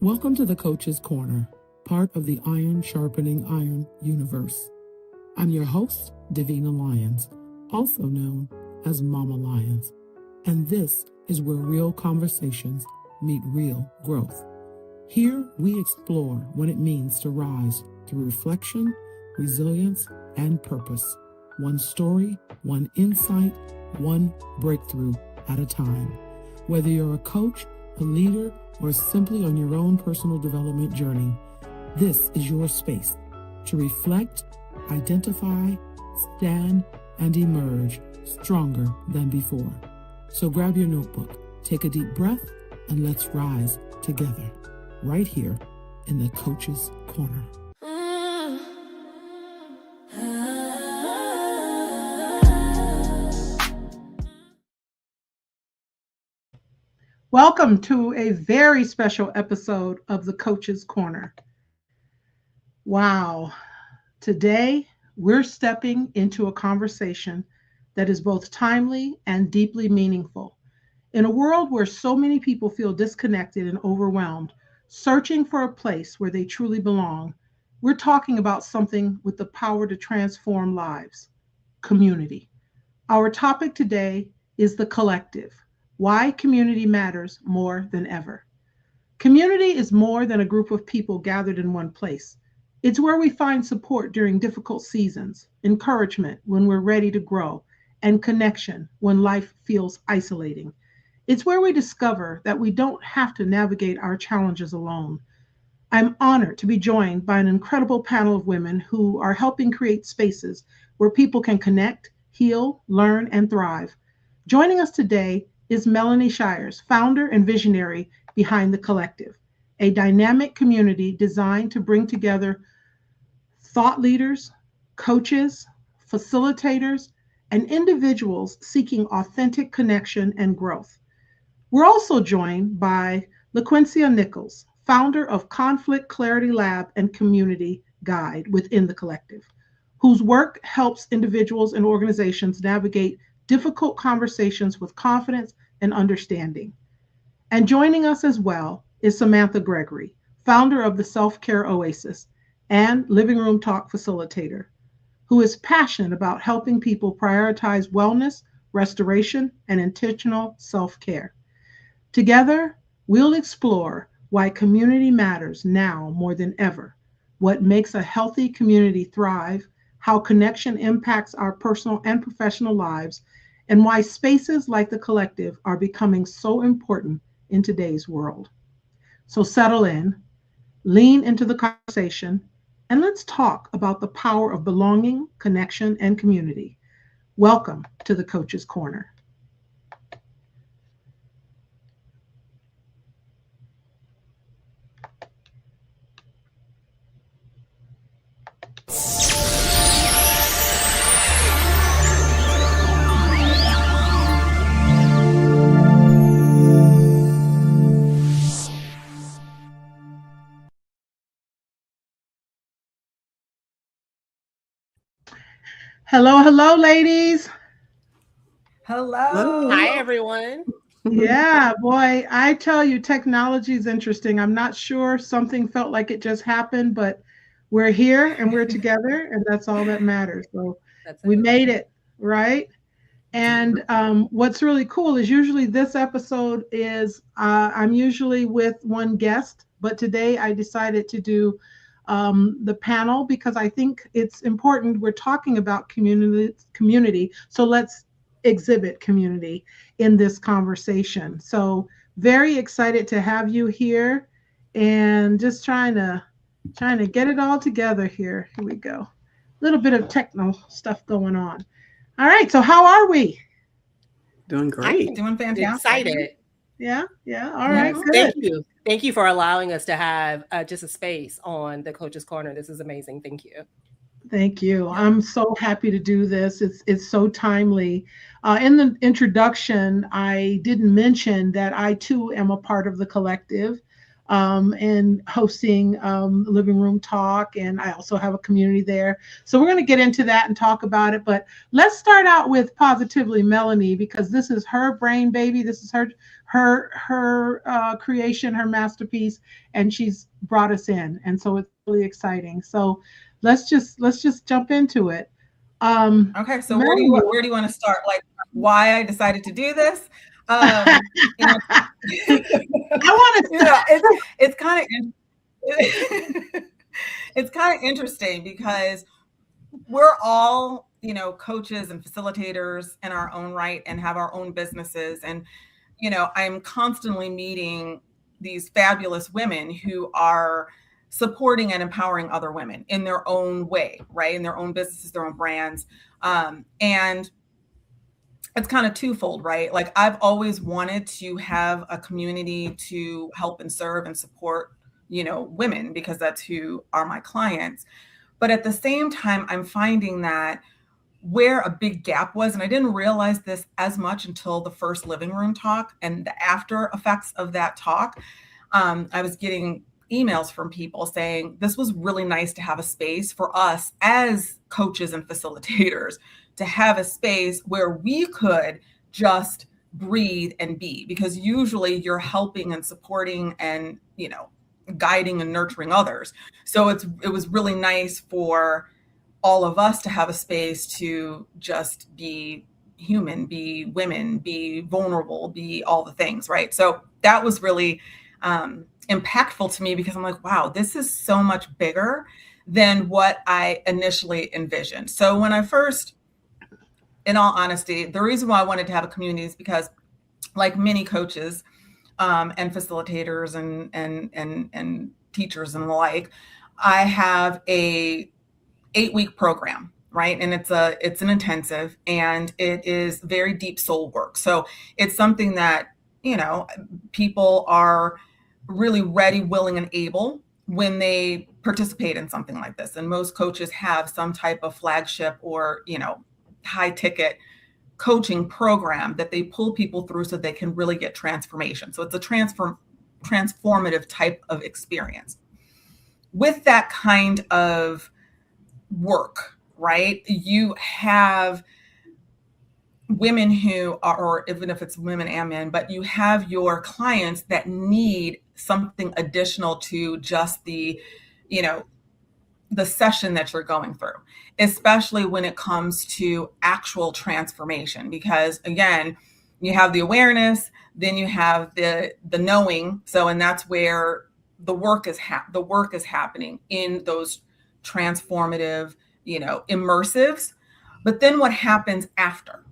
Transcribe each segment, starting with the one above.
Welcome to the Coach's Corner, part of the Iron Sharpening Iron universe. I'm your host, Davina Lyons, also known as Mama Lyons, and this is where real conversations meet real growth. Here we explore what it means to rise through reflection, resilience, and purpose. One story, one insight, one breakthrough at a time. Whether you're a coach, a leader, or simply on your own personal development journey, this is your space to reflect, identify, stand, and emerge stronger than before. So grab your notebook, take a deep breath, and let's rise together right here in the Coach's Corner. Welcome to a very special episode of the Coach's Corner. Wow. Today, we're stepping into a conversation that is both timely and deeply meaningful. In a world where so many people feel disconnected and overwhelmed, searching for a place where they truly belong, we're talking about something with the power to transform lives: community. Our topic today is the collective. Why community matters more than ever. Community is more than a group of people gathered in one place. It's where we find support during difficult seasons, encouragement when we're ready to grow, and connection when life feels isolating. It's where we discover that we don't have to navigate our challenges alone. I'm honored to be joined by an incredible panel of women who are helping create spaces where people can connect, heal, learn, and thrive. Joining us today is Melanie Shires, founder and visionary behind The Collective, a dynamic community designed to bring together thought leaders, coaches, facilitators, and individuals seeking authentic connection and growth. We're also joined by LaQuincia Nichols, founder of Conflict Clarity Lab and Community Guide within The Collective, whose work helps individuals and organizations navigate difficult conversations with confidence and understanding. And joining us as well is Samantha Gregory, founder of the Self-Care Oasis and Living Room Talk facilitator, who is passionate about helping people prioritize wellness, restoration, and intentional self-care. Together, we'll explore why community matters now more than ever, what makes a healthy community thrive, how connection impacts our personal and professional lives, and why spaces like The Collective are becoming so important in today's world. So settle in, lean into the conversation, and let's talk about the power of belonging, connection, and community. Welcome to the Coach's Corner. Hello, ladies. Hello. Hi, everyone. Yeah, boy, I tell you, technology is interesting. I'm not sure. Something felt like it just happened, but we're here and we're together, and that's all that matters. So we made it, right? And what's really cool is usually this episode is I'm usually with one guest, but today I decided to do the panel because I think it's important. We're talking about community, so let's exhibit community in this conversation. So very excited to have you here, and just trying to get it all together here. Here we go. A little bit of techno stuff going on. All right, so how are we? Doing great. Doing fantastic. Excited. Yeah. All right, good. Thank you. Thank you for allowing us to have just a space on the Coach's Corner. This is amazing. Thank you. Thank you. I'm so happy to do this. It's so timely. In the introduction, I didn't mention that I too am a part of The Collective. and hosting living room talk. And I also have a community there. So we're going to get into that and talk about it. But let's start out with Positively Melanie, because this is her brain baby. This is her creation, her masterpiece, and she's brought us in. And so it's really exciting. So let's just jump into it. Okay, so Melanie, where do you want to start? Like why I decided to do this? You know, I want to. it's kind of it's kind of interesting because we're all, you know, coaches and facilitators in our own right and have our own businesses. And, you know, I'm constantly meeting these fabulous women who are supporting and empowering other women in their own way, right? In their own businesses, their own brands. And it's kind of twofold, right? Like I've always wanted to have a community to help and serve and support, you know, women, because that's who are my clients. But at the same time, I'm finding that where a big gap was, and I didn't realize this as much until the first living room talk and the after effects of that talk, I was getting emails from people saying this was really nice to have a space for us as coaches and facilitators to have a space where we could just breathe and be, because usually you're helping and supporting and, you know, guiding and nurturing others. So it was really nice for all of us to have a space to just be human, be women, be vulnerable, be all the things, right? So that was really impactful to me, because I'm like, wow, this is so much bigger than what I initially envisioned. So when I first, in all honesty, the reason why I wanted to have a community is because, like many coaches and facilitators and teachers and the like, I have a 8-week program, right? And it's an intensive, and it is very deep soul work. So it's something that, you know, people are really ready, willing, and able when they participate in something like this. And most coaches have some type of flagship or, you know, high ticket coaching program that they pull people through so they can really get transformation. So it's a transformative type of experience. With that kind of work, right? You have women who are, or even if it's women and men, but you have your clients that need something additional to just the, you know, the session that you're going through, especially when it comes to actual transformation. Because again, you have the awareness, then you have the knowing. So, and that's where the work is happening in those transformative, you know, immersives. But then what happens after,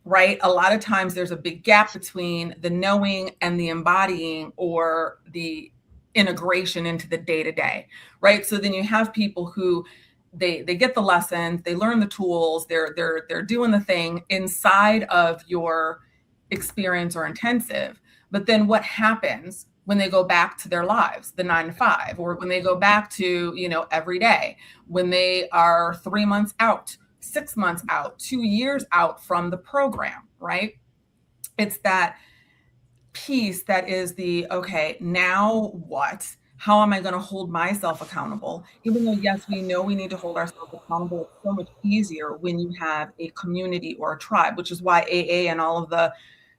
right? A lot of times there's a big gap between the knowing and the embodying, or the integration into the day-to-day, right? So then you have people who they get the lessons, they learn the tools, they're doing the thing inside of your experience or intensive. But then what happens when they go back to their lives, the 9 to 5, or when they go back to, you know, every day, when they are 3 months out, 6 months out, 2 years out from the program, right? It's that piece that is the, okay, now what? How am I going to hold myself accountable? Even though, yes, we know we need to hold ourselves accountable, it's so much easier when you have a community or a tribe, which is why AA and all of the,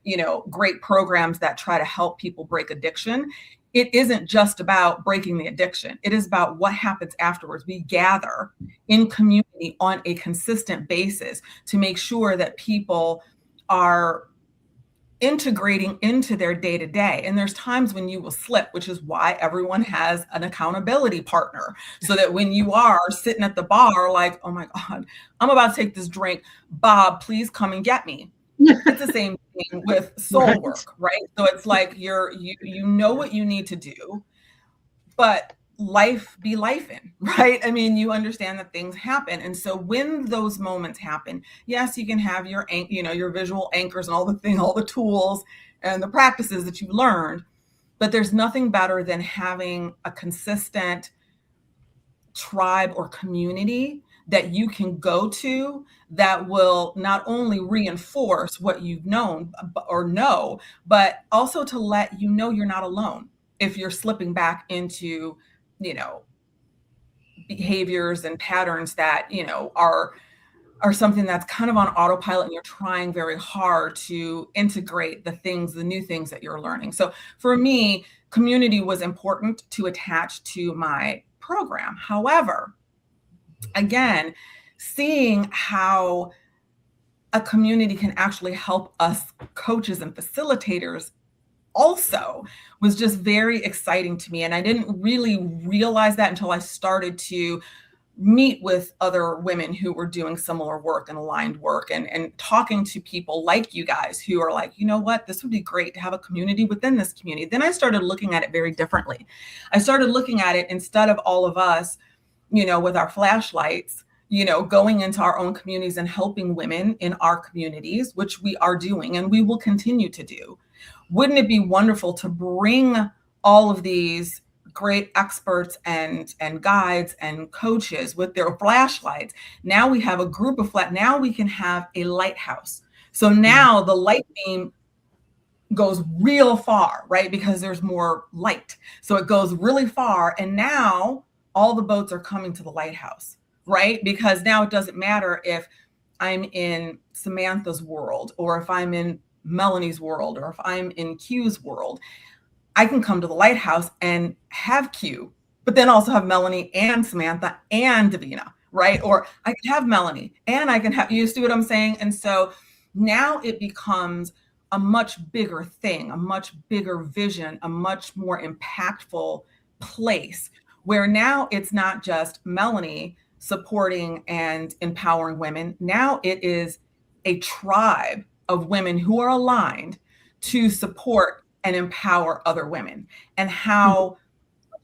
you know, great programs that try to help people break addiction. It isn't just about breaking the addiction. It is about what happens afterwards. We gather in community on a consistent basis to make sure that people are integrating into their day-to-day. And there's times when you will slip, which is why everyone has an accountability partner. So that when you are sitting at the bar, like, oh my God, I'm about to take this drink, Bob, please come and get me. It's the same thing with soul work, right? So it's like you know what you need to do, but life be lifing, right? I mean, you understand that things happen. And so when those moments happen, yes, you can have your, you know, your visual anchors and all the tools and the practices that you learned, but there's nothing better than having a consistent tribe or community that you can go to that will not only reinforce what you've known or know, but also to let you know you're not alone. if you're slipping back into, behaviors and patterns that, are something that's kind of on autopilot, and you're trying very hard to integrate the new things that you're learning. So for me, community was important to attach to my program. However, again, seeing how a community can actually help us coaches and facilitators also was just very exciting to me. And I didn't really realize that until I started to meet with other women who were doing similar work and aligned work, and talking to people like you guys who are like, you know what, this would be great to have a community within this community. Then I started looking at it very differently. I started looking at it, instead of all of us, with our flashlights, going into our own communities and helping women in our communities, which we are doing and we will continue to do. Wouldn't it be wonderful to bring all of these great experts and guides and coaches with their flashlights? Now we have a group of now we can have a lighthouse. So now the light beam goes real far, right? Because there's more light. So it goes really far. And now all the boats are coming to the lighthouse, right? Because now it doesn't matter if I'm in Samantha's world, or if I'm in Melanie's world, or if I'm in Q's world. I can come to the lighthouse and have Q, but then also have Melanie and Samantha and Davina, right? Or I can have Melanie and I can have, you see what I'm saying? And so now it becomes a much bigger thing, a much bigger vision, a much more impactful place, where now it's not just Melanie supporting and empowering women. Now it is a tribe of women who are aligned to support and empower other women, and how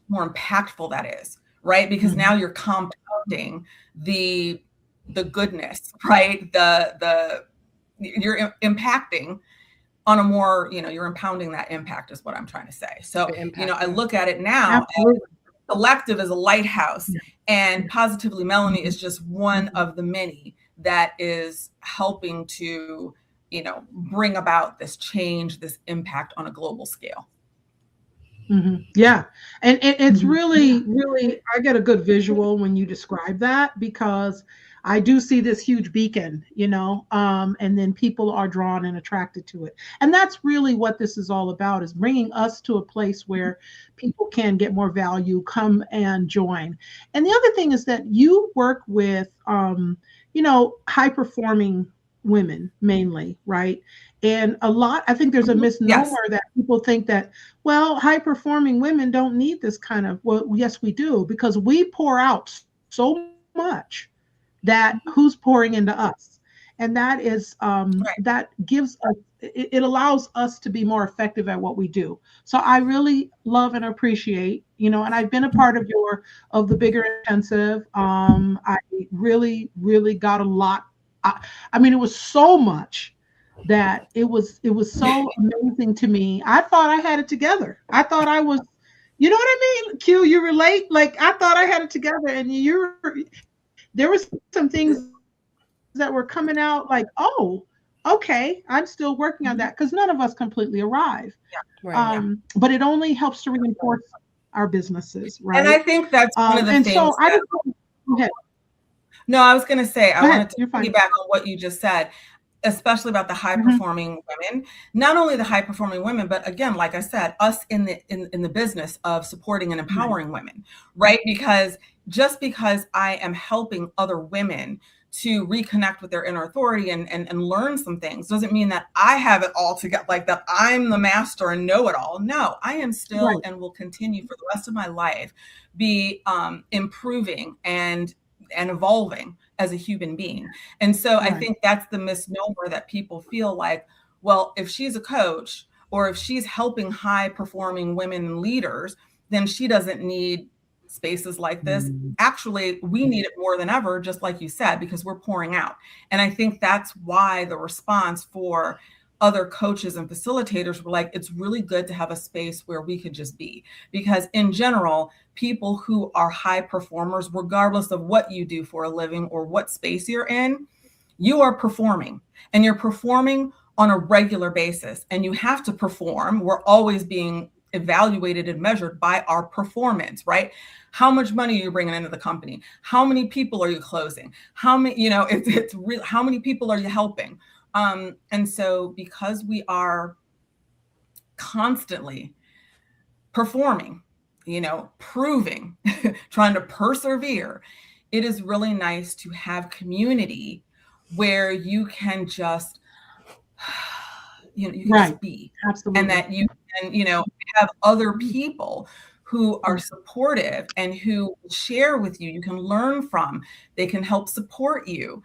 more impactful that is, right? Because now you're compounding the goodness, right? You're impacting on a more, you're impounding that impact, is what I'm trying to say. So, I look at it now as collective as a lighthouse, and Positively Melanie is just one of the many that is helping to, bring about this change, this impact on a global scale. Yeah. And it's really, I get a good visual when you describe that, because I do see this huge beacon, and then people are drawn and attracted to it. And that's really what this is all about, is bringing us to a place where people can get more value, come and join. And the other thing is that you work with, high performing women mainly, right? And I think there's a misnomer that people think that, well, high performing women don't need this kind of, well, yes, we do, because we pour out so much that who's pouring into us. And that is, that gives us, it allows us to be more effective at what we do. So I really love and appreciate, and I've been a part of the bigger intensive. I really, really got a lot. I mean, it was so much that it was so amazing to me. I thought I had it together. I thought I was, you know what I mean? Q, you relate? Like, I thought I had it together, and there was some things that were coming out like, oh, okay, I'm still working on that, because none of us completely arrive. But it only helps to reinforce our businesses, right? And I think that's one of the things. So go ahead. No, I was going to say, I wanted to piggyback on what you just said, especially about the high performing women. Not only the high performing women, but again, like I said, us in the business of supporting and empowering women, right? Because just because I am helping other women to reconnect with their inner authority and learn some things doesn't mean that I have it all together, like that I'm the master and know it all. No, I am still and will continue for the rest of my life be improving and evolving as a human being. And so I think that's the misnomer that people feel like, well, if she's a coach, or if she's helping high performing women and leaders, then she doesn't need spaces like this. Actually, we need it more than ever, just like you said, because we're pouring out. And I think that's why the response for other coaches and facilitators were like, it's really good to have a space where we could just be. Because in general, people who are high performers, regardless of what you do for a living or what space you're in, you are performing, and you're performing on a regular basis, and you have to perform. We're always being evaluated and measured by our performance, right? How much money are you bringing into the company? How many people are you closing? How many, you know, it's real, how many people are you helping? And so because we are constantly performing, you know, proving, trying to persevere, it is really nice to have community where you can just, you know, you can just be. Absolutely. And that you can, you know, have other people who are supportive and who share with you, you can learn from, they can help support you.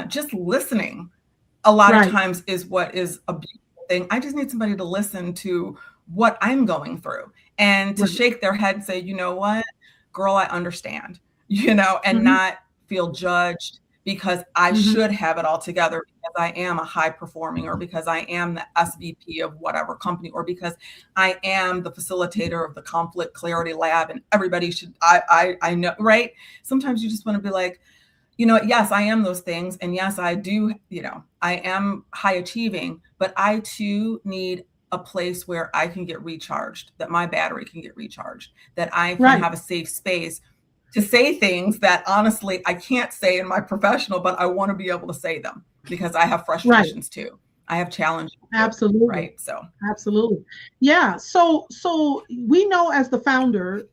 Just listening a lot of times is what is a beautiful thing. I just need somebody to listen to what I'm going through and to shake their head and say, you know what, girl, I understand, you know, and not feel judged because I should have it all together because I am a high performing, or because I am the SVP of whatever company, or because I am the facilitator of the conflict clarity lab and everybody should, I know, right? Sometimes you just want to be like, you know, yes, I am those things. And yes, I do, you know, I am high achieving, but I too need a place where I can get recharged, that my battery can get recharged, that I can have a safe space to say things that honestly I can't say in my professional, but I want to be able to say them because I have frustrations too. I have challenges. Absolutely. Right. So absolutely. Yeah. So we know as the founder,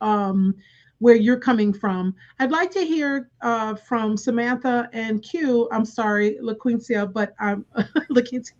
where you're coming from. I'd like to hear from Samantha and Q. I'm sorry, LaQuincia, but I'm LaQuincia.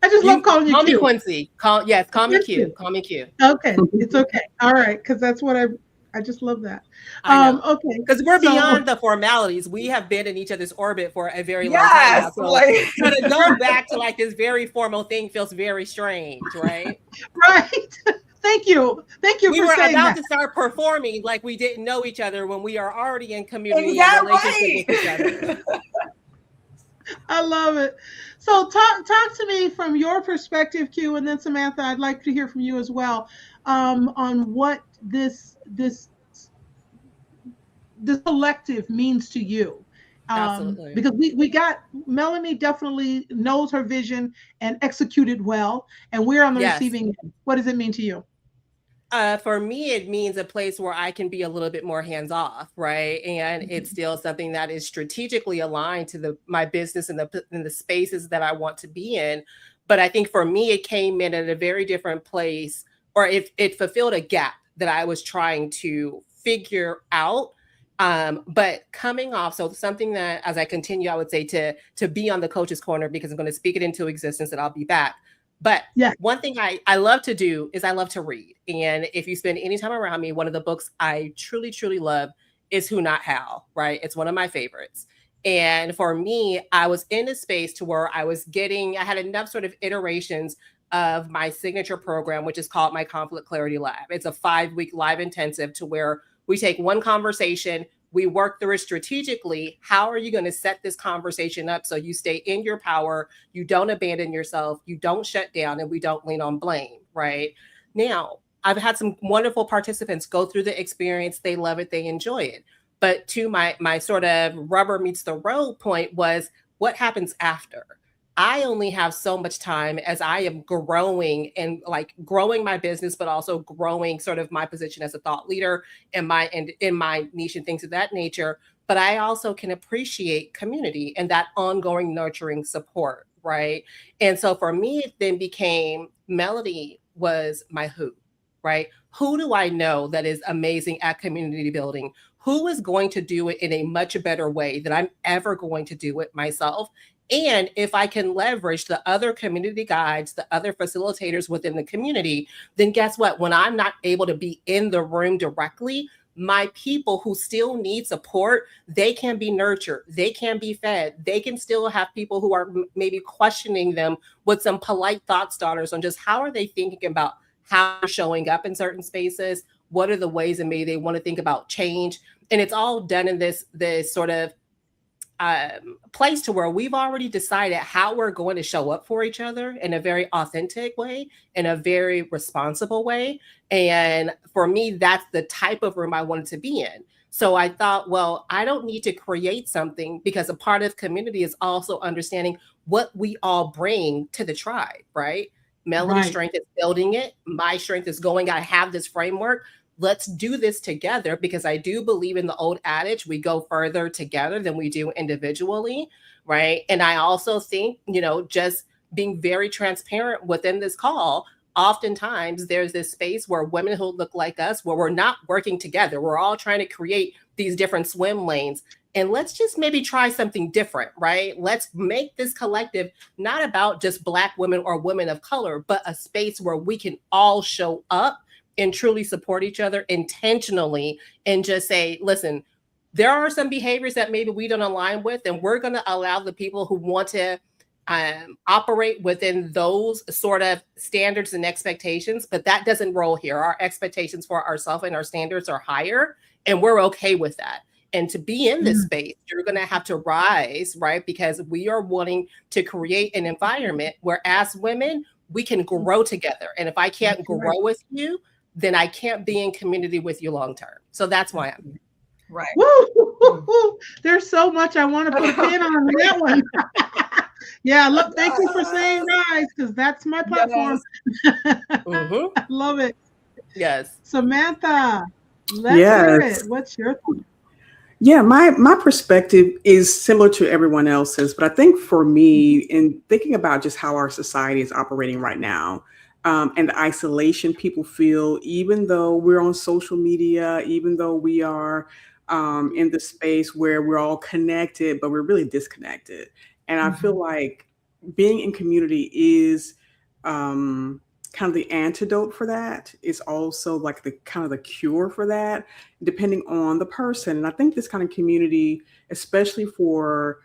I just love calling you Call Q. me Quincy. Call me Q. Call me Q. Okay, it's okay. All right, because that's what I just love that. I know. Okay, because we're beyond the formalities. We have been in each other's orbit for a very long time now. So to go back to like this very formal thing feels very strange, right? Right. Thank you. Thank you for saying that. We were about to start performing like we didn't know each other when we are already in community and relationship with each other. I love it. So talk to me from your perspective, Q, and then Samantha, I'd like to hear from you as well, on what this collective means to you. Absolutely. Because we got Melanie definitely knows her vision and executed well, and we're on the receiving end. What does it mean to you? For me, it means a place where I can be a little bit more hands off, right? And it's still something that is strategically aligned to my business and the spaces that I want to be in. But I think for me, it came in at a very different place, or it fulfilled a gap that I was trying to figure out. But coming off, so something that as I continue, I would say to be on the coach's corner, because I'm going to speak it into existence that I'll be back. But one thing I love to do is I love to read. And if you spend any time around me, one of the books I truly, truly love is Who Not How, right? It's one of my favorites. And for me, I was in a space to where I had enough sort of iterations of my signature program, which is called my Conflict Clarity Lab. It's a 5-week live intensive to where we take one conversation, we work through it strategically. How are you going to set this conversation up so you stay in your power, you don't abandon yourself, you don't shut down, and we don't lean on blame, right? Now, I've had some wonderful participants go through the experience. They love it. They enjoy it. But to my sort of rubber meets the road point was what happens after? I only have so much time as I am growing and like growing my business, but also growing sort of my position as a thought leader in my niche and things of that nature. But I also can appreciate community and that ongoing nurturing support, right? And so for me, it then became Melody was my who, right? Who do I know that is amazing at community building? Who is going to do it in a much better way than I'm ever going to do it myself? And if I can leverage the other community guides, the other facilitators within the community, then guess what? When I'm not able to be in the room directly, my people who still need support, they can be nurtured, they can be fed, they can still have people who are maybe questioning them with some polite thought starters on just how are they thinking about how they're showing up in certain spaces, what are the ways that maybe they want to think about change. And it's all done in this sort of place to where we've already decided how we're going to show up for each other in a very authentic way, in a very responsible way. And for me, that's the type of room I wanted to be in. So I thought, well, I don't need to create something, because a part of community is also understanding what we all bring to the tribe, right? Melanie's Right. strength is building it. My strength is going, I have this framework. Let's do this together, because I do believe in the old adage, we go further together than we do individually, right? And I also think, just being very transparent within this call, oftentimes there's this space where women who look like us, where we're not working together, we're all trying to create these different swim lanes. And let's just maybe try something different, right? Let's make this collective not about just Black women or women of color, but a space where we can all show up and truly support each other intentionally, and just say, listen, there are some behaviors that maybe we don't align with, and we're going to allow the people who want to operate within those sort of standards and expectations, but that doesn't roll here. Our expectations for ourselves and our standards are higher, and we're okay with that. And to be in this space, you're going to have to rise, right? Because we are wanting to create an environment where, as women, we can grow together. And if I can't grow with you, then I can't be in community with you long term. So that's why I'm here. Right. Woo! There's so much I want to put a pin on that one. Yeah, look, thank you for saying rise, because that's my platform. Yes. Love it. Yes. Samantha, let's hear it. What's your thought? Yeah, my perspective is similar to everyone else's, but I think for me, in thinking about just how our society is operating right now, and the isolation people feel, even though we're on social media, even though we are in the space where we're all connected, but we're really disconnected. And I feel like being in community is kind of the antidote for that. It's also like the kind of the cure for that, depending on the person. And I think this kind of community, especially for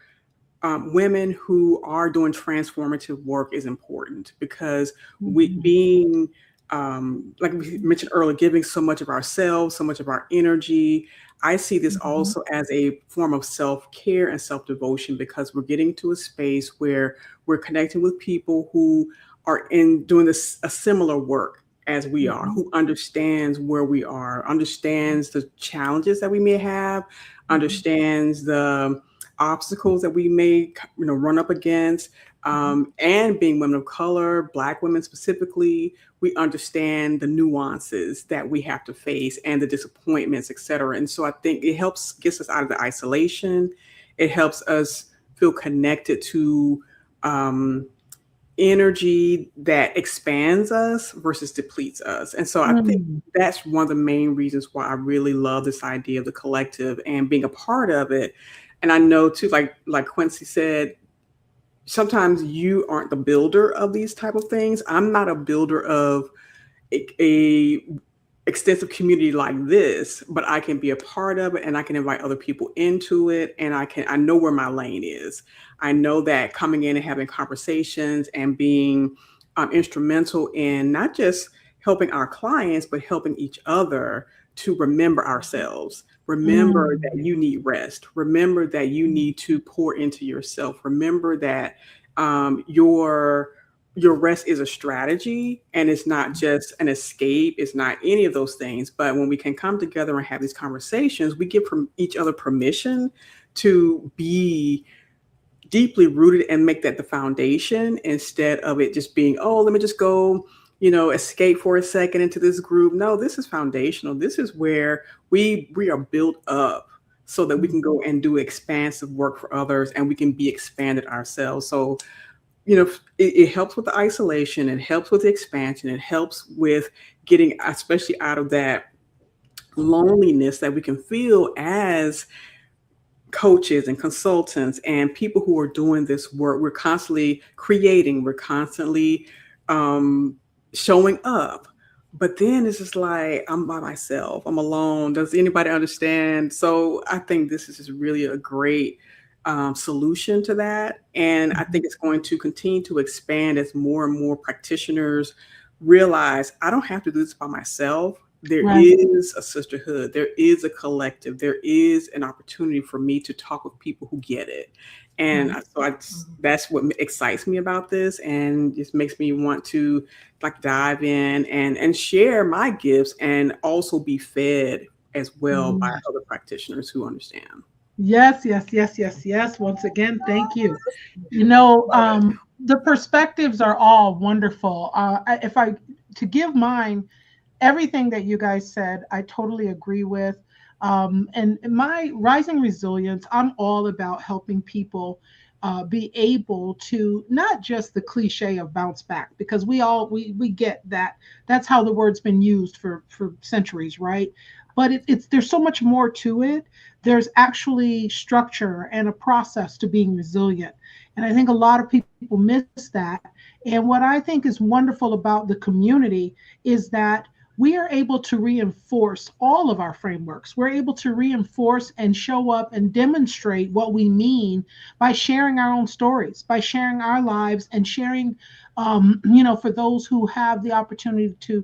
women who are doing transformative work, is important, because we being, like we mentioned earlier, giving so much of ourselves, so much of our energy. I see this also as a form of self-care and self-devotion, because we're getting to a space where we're connecting with people who are doing this a similar work as we are, who understands where we are, understands the challenges that we may have, understands the obstacles that we may run up against, and being women of color, Black women specifically, we understand the nuances that we have to face and the disappointments, et cetera. And so I think it gets us out of the isolation. It helps us feel connected to energy that expands us versus depletes us. And so I think that's one of the main reasons why I really love this idea of the collective and being a part of it. And I know too, like Quincy said, sometimes you aren't the builder of these type of things. I'm not a builder of a extensive community like this, but I can be a part of it, and I can invite other people into it. And I know where my lane is. I know that coming in and having conversations and being instrumental in not just helping our clients, but helping each other to remember ourselves. Remember that you need rest. Remember that you need to pour into yourself. Remember that your rest is a strategy, and it's not just an escape. It's not any of those things. But when we can come together and have these conversations, we give each other permission to be deeply rooted and make that the foundation, instead of it just being, oh, let me just go, escape for a second into this group. No, this is foundational. This is where we are built up so that we can go and do expansive work for others, and we can be expanded ourselves. So, it helps with the isolation, it helps with the expansion, it helps with getting, especially out of that loneliness that we can feel as coaches and consultants and people who are doing this work. We're constantly creating, we're constantly showing up. But then it's just like, I'm by myself, I'm alone. Does anybody understand? So I think this is just really a great solution to that. And I think it's going to continue to expand as more and more practitioners realize, I don't have to do this by myself. There is a sisterhood, there is a collective, there is an opportunity for me to talk with people who get it. And so that's what excites me about this, and just makes me want to dive in and share my gifts, and also be fed as well by other practitioners who understand. Yes. Once again, thank you. The perspectives are all wonderful. To give mine, everything that you guys said, I totally agree with. And my rising resilience, I'm all about helping people be able to not just the cliche of bounce back, because we get that. That's how the word's been used for centuries, right? But it's there's so much more to it. There's actually structure and a process to being resilient, and I think a lot of people miss that. And what I think is wonderful about the community is that we are able to reinforce all of our frameworks. We're able to reinforce and show up and demonstrate what we mean by sharing our own stories, by sharing our lives, and sharing, for those who have the opportunity to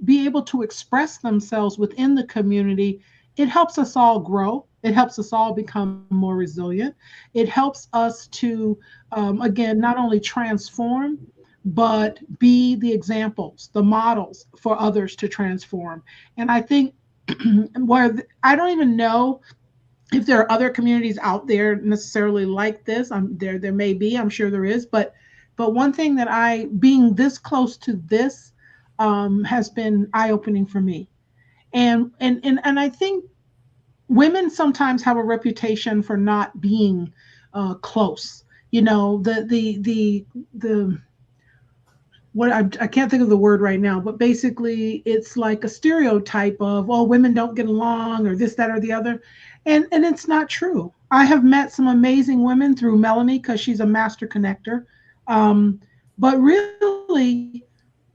be able to express themselves within the community. It helps us all grow. It helps us all become more resilient. It helps us to, again, not only transform, but be the examples, the models for others to transform. And I think I don't even know if there are other communities out there necessarily like this. There may be, I'm sure there is, but one thing that being this close to this has been eye-opening for me. And I think women sometimes have a reputation for not being close. The what I can't think of the word right now, but basically it's like a stereotype of, oh, women don't get along or this, that, or the other. And it's not true. I have met some amazing women through Melanie because she's a master connector. But really,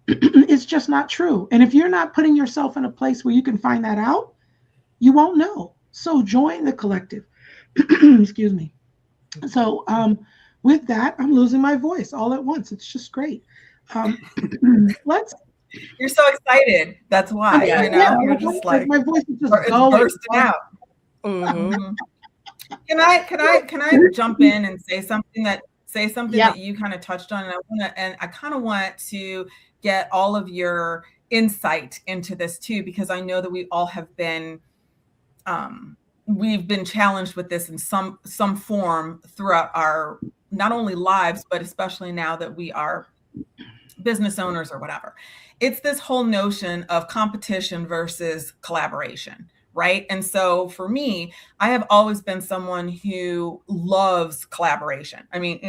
it's just not true. And if you're not putting yourself in a place where you can find that out, you won't know. So join the collective. Excuse me. So with that, I'm losing my voice all at once. It's just great. You're so excited. That's why, you're just like, my voice is just bursting out. Mm-hmm. Can I jump in and say something that you kind of touched on? And I kind of want to get all of your insight into this too, because I know that we all have been, we've been challenged with this in some form throughout our, not only lives, but especially now that we are business owners or whatever. It's this whole notion of competition versus collaboration, right? And so for me, I have always been someone who loves collaboration. I mean,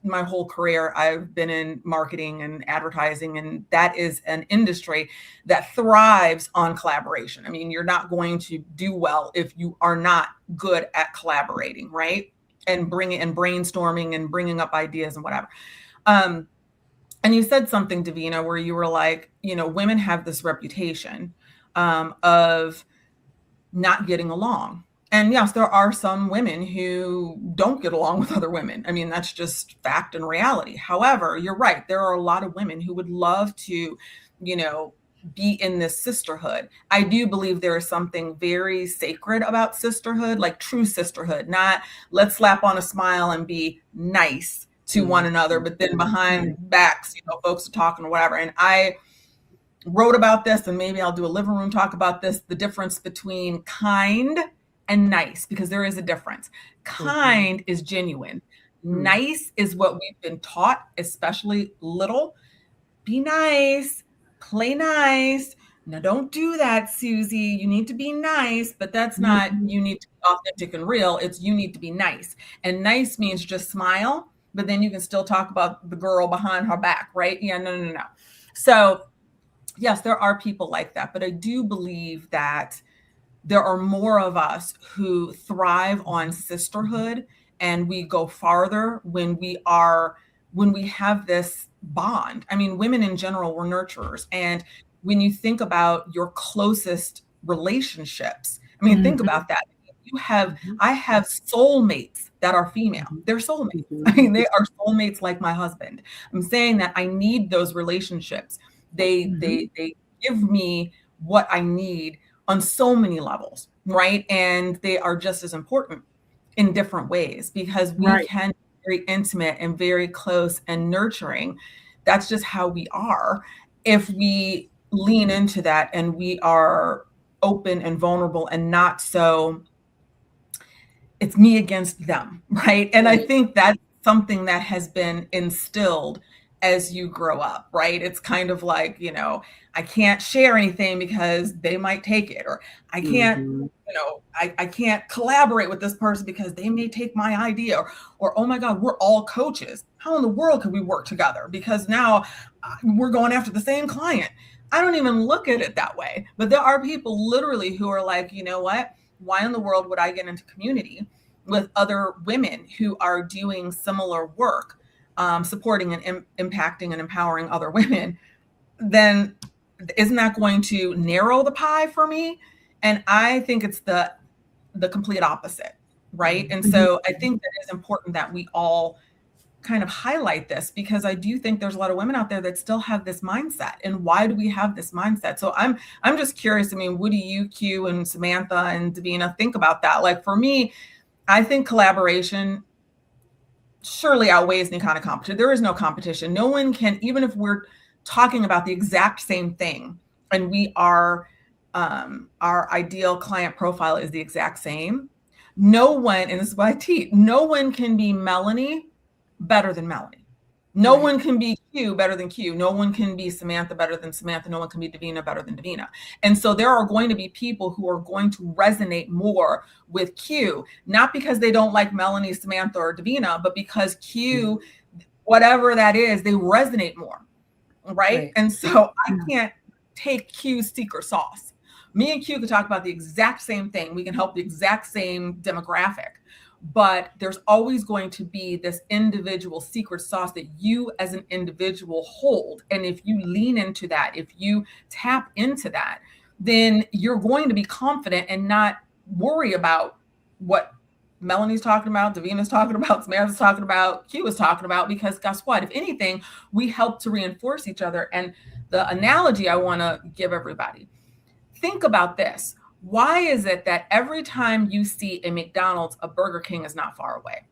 my whole career, I've been in marketing and advertising, and that is an industry that thrives on collaboration. I mean, you're not going to do well if you are not good at collaborating, right? And brainstorming and bringing up ideas and whatever. And you said something, Davina, where you were like, women have this reputation of not getting along. And yes, there are some women who don't get along with other women. I mean, that's just fact and reality. However, you're right. There are a lot of women who would love to, be in this sisterhood. I do believe there is something very sacred about sisterhood, like true sisterhood, not let's slap on a smile and be nice to one another, but then behind backs, folks are talking or whatever. And I wrote about this, and maybe I'll do a living room talk about this, the difference between kind and nice, because there is a difference. Kind is genuine. Nice is what we've been taught, especially little. Be nice, play nice. Now, don't do that, Susie. You need to be nice, but that's not, you need to be authentic and real. It's you need to be nice. And nice means just smile, but then you can still talk about the girl behind her back, right? Yeah, no. So yes, there are people like that, but I do believe that there are more of us who thrive on sisterhood, and we go farther when we have this bond. I mean, women in general, we're nurturers. And when you think about your closest relationships, I mean, think about that. I have soulmates that are female. They're soulmates. I mean, they are soulmates like my husband. I'm saying that I need those relationships. They give me what I need on so many levels, right? And they are just as important in different ways, because we can be very intimate and very close and nurturing. That's just how we are. If we lean into that and we are open and vulnerable and not so, it's me against them, right? And I think that's something that has been instilled as you grow up, right? It's kind of like, you know, I can't share anything because they might take it, or I can't, you know, I can't collaborate with this person because they may take my idea, or oh my God, we're all coaches. How in the world could we work together? Because now we're going after the same client. I don't even look at it that way. But there are people literally who are like, you know what? Why in the world would I get into community with other women who are doing similar work, supporting and impacting and empowering other women? Then isn't that going to narrow the pie for me? And I think it's the complete opposite, right? And so I think that it's important that we all kind of highlight this, because I do think there's a lot of women out there that still have this mindset. And why do we have this mindset? So I'm just curious. I mean, what do you, Q, and Samantha and Davina think about that? Like, for me, I think collaboration surely outweighs any kind of competition. There is no competition. No one can, even if we're talking about the exact same thing and we are, our ideal client profile is the exact same. No one, and this is what I teach, no one can be Melanie better than Melanie. No one can be Q better than Q. No one can be Samantha better than Samantha. No one can be Davina better than Davina. And so there are going to be people who are going to resonate more with Q, not because they don't like Melanie, Samantha, or Davina, but because Q, whatever that is, they resonate more, right? And so I can't take Q's secret sauce. Me and Q could talk about the exact same thing. We can help the exact same demographic. But there's always going to be this individual secret sauce that you as an individual hold. And if you lean into that, if you tap into that, then you're going to be confident and not worry about what Melanie's talking about, Davina's talking about, Samantha's talking about, Q is talking about, because guess what? If anything, we help to reinforce each other. And the analogy I want to give everybody, think about this. Why is it that every time you see a McDonald's, a Burger King is not far away?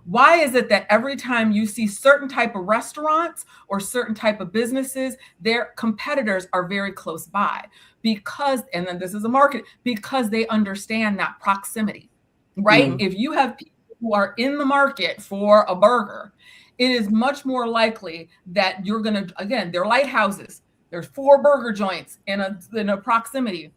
Why is it that every time you see certain type of restaurants or certain type of businesses, their competitors are very close by? Because, and then this is a market, because they understand that proximity, right? If you have people who are in the market for a burger, it is much more likely that you're going to, again, they're lighthouses. There's 4 burger joints in a proximity.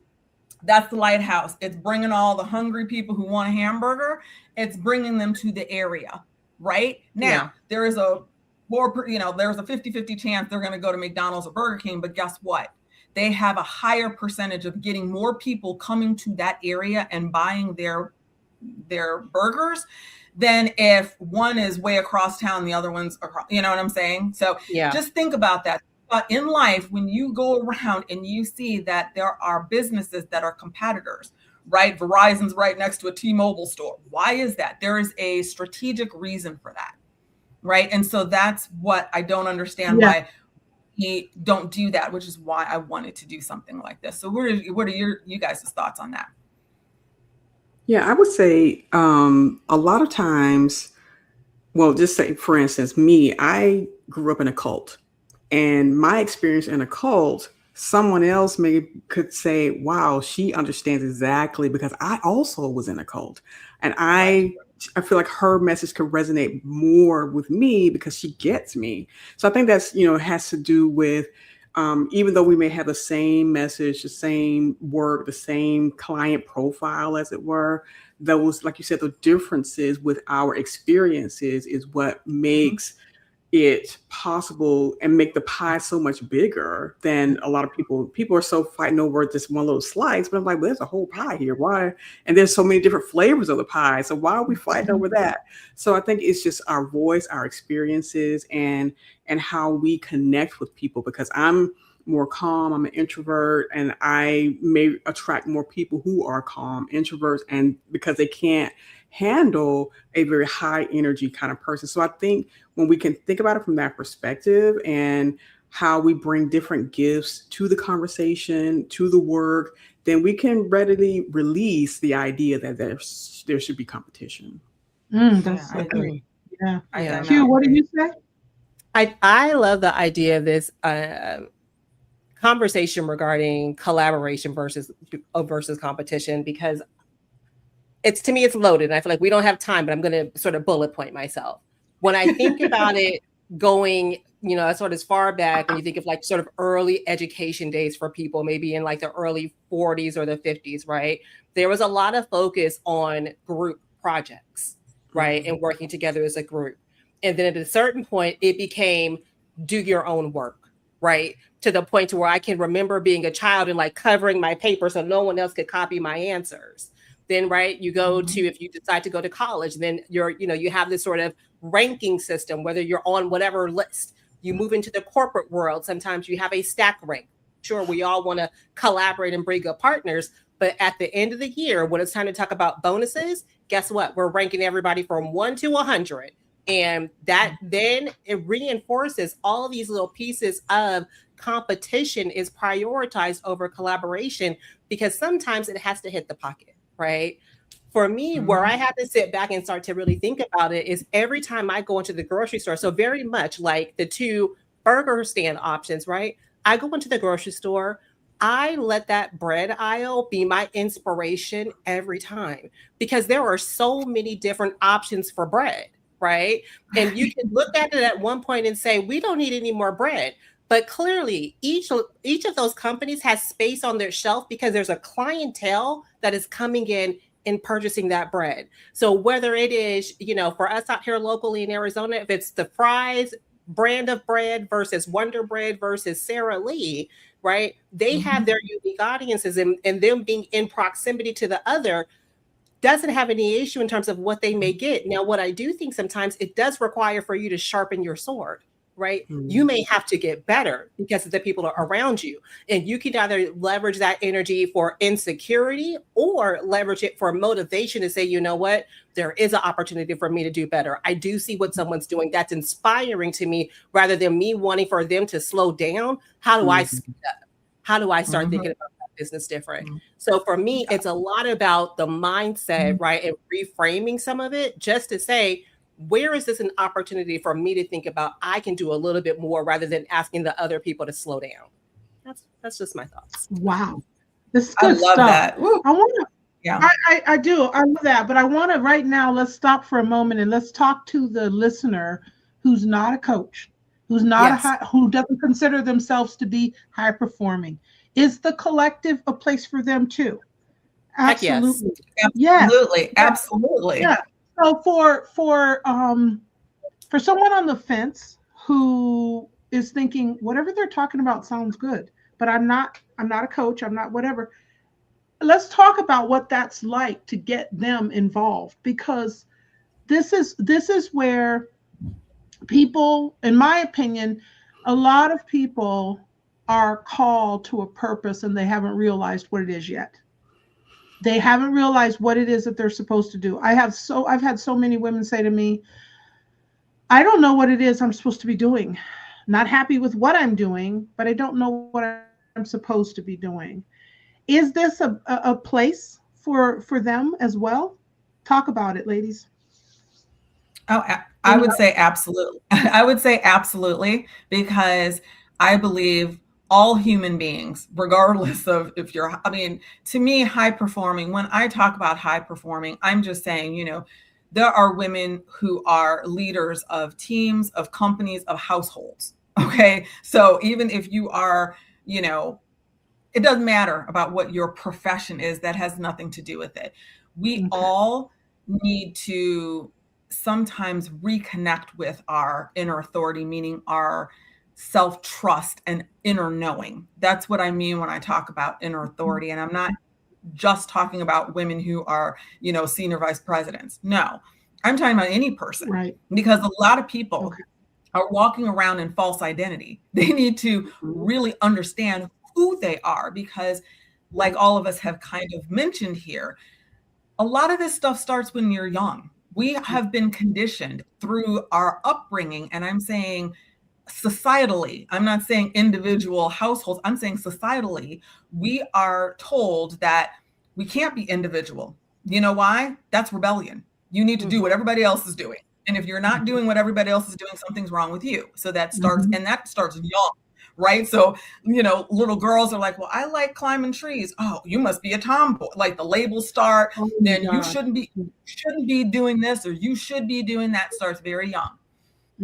That's the lighthouse. It's bringing all the hungry people who want a hamburger. It's bringing them to the area, right? Now, there is a more, there's a 50-50 chance they're going to go to McDonald's or Burger King, but guess what? They have a higher percentage of getting more people coming to that area and buying their burgers than if one is way across town, the other one's across, you know what I'm saying? So just think about that. But in life, when you go around and you see that there are businesses that are competitors, right? Verizon's right next to a T-Mobile store. Why is that? There is a strategic reason for that, right? And so that's what I don't understand why we don't do that, which is why I wanted to do something like this. So what are you guys' thoughts on that? Yeah, I would say a lot of times, well, just say, for instance, me, I grew up in a cult. And my experience in a cult, someone else could say, wow, she understands exactly, because I also was in a cult. And I feel like her message could resonate more with me because she gets me. So I think that's, has to do with, even though we may have the same message, the same work, the same client profile, as it were, those, like you said, the differences with our experiences is what makes it possible and make the pie so much bigger than a lot of people. People are so fighting over this one little slice, but I'm like, well, there's a whole pie here. Why? And there's so many different flavors of the pie. So why are we fighting over that? So I think it's just our voice, our experiences, and how we connect with people, because I'm more calm. I'm an introvert, and I may attract more people who are calm introverts, and because they can't handle a very high energy kind of person. So I think when we can think about it from that perspective and how we bring different gifts to the conversation, to the work, then we can readily release the idea that there should be competition. That's so good. Yeah. Q, what did you say? I love the idea of this conversation regarding collaboration versus competition, because to me, it's loaded. And I feel like we don't have time, but I'm going to sort of bullet point myself. When I think about it going, sort of as far back, when you think of like sort of early education days for people, maybe in like the early 40s or the 50s, right? There was a lot of focus on group projects, right? And working together as a group. And then at a certain point, it became do your own work, right? To the point to where I can remember being a child and like covering my paper so no one else could copy my answers. Then, right, you go to, if you decide to go to college, then you have this sort of ranking system, whether you're on whatever list. You move into the corporate world. Sometimes you have a stack rank. Sure, we all want to collaborate and bring good partners. But at the end of the year, when it's time to talk about bonuses, guess what? We're ranking everybody from 1 to 100. And that then it reinforces all of these little pieces of competition is prioritized over collaboration, because sometimes it has to hit the pocket, right? For me, where I have to sit back and start to really think about it is every time I go into the grocery store. So very much like the two burger stand options, right? I go into the grocery store. I let that bread aisle be my inspiration every time, because there are so many different options for bread, right? And you can look at it at one point and say, we don't need any more bread. But clearly, each of those companies has space on their shelf because there's a clientele that is coming in and purchasing that bread. So whether it is, for us out here locally in Arizona, if it's the Fry's brand of bread versus Wonder Bread versus Sara Lee, right? They have their unique audiences, and them being in proximity to the other doesn't have any issue in terms of what they may get. Now, what I do think sometimes it does require for you to sharpen your sword, right? You may have to get better because of the people are around you. And you can either leverage that energy for insecurity or leverage it for motivation to say, you know what, there is an opportunity for me to do better. I do see what someone's doing that's inspiring to me, rather than me wanting for them to slow down. How do I speed up? How do I start thinking about that business different? So for me, it's a lot about the mindset, right? And reframing some of it just to say, where is this an opportunity for me to think about I can do a little bit more, rather than asking the other people to slow down? That's just my thoughts. Wow. This is good I love stuff. that. Woo. I want to, Yeah. I do. I love that. But I want to right now, let's stop for a moment and let's talk to the listener who's not a coach, who's not who doesn't consider themselves to be high performing. Is the collective a place for them too? Absolutely. Yes. Absolutely. Absolutely. Yeah. So for someone on the fence who is thinking whatever they're talking about sounds good, but I'm not a coach, I'm not whatever. Let's talk about what that's like to get them involved, because this is where people, in my opinion, a lot of people are called to a purpose and they haven't realized what it is yet. They haven't realized what it is that they're supposed to do. I've had so many women say to me, I don't know what it is I'm supposed to be doing. Not happy with what I'm doing, but I don't know what I'm supposed to be doing. Is this a place for them as well? Talk about it, ladies. Oh, I would say absolutely. I would say absolutely, because I believe all human beings, regardless of if you're, to me, high performing, when I talk about high performing, I'm just saying, there are women who are leaders of teams, of companies, of households. Okay. So even if you are, it doesn't matter about what your profession is, that has nothing to do with it. We all need to sometimes reconnect with our inner authority, meaning our self-trust and inner knowing. That's what I mean when I talk about inner authority. And I'm not just talking about women who are, senior vice presidents. No, I'm talking about any person, right? Because a lot of people are walking around in false identity. They need to really understand who they are, because like all of us have kind of mentioned here, a lot of this stuff starts when you're young. We have been conditioned through our upbringing, and I'm saying societally, I'm not saying individual households, I'm saying societally, we are told that we can't be individual. You know why? That's rebellion. You need to do what everybody else is doing. And if you're not doing what everybody else is doing, something's wrong with you. So that starts, and that starts young, right? So, little girls are like, well, I like climbing trees. Oh, you must be a tomboy. Like the labels start, then you shouldn't be doing this, or you should be doing that. Starts very young.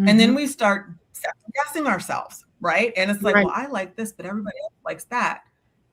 And then we start second-guessing ourselves, right? And it's like, Right. well, I like this, but everybody else likes that.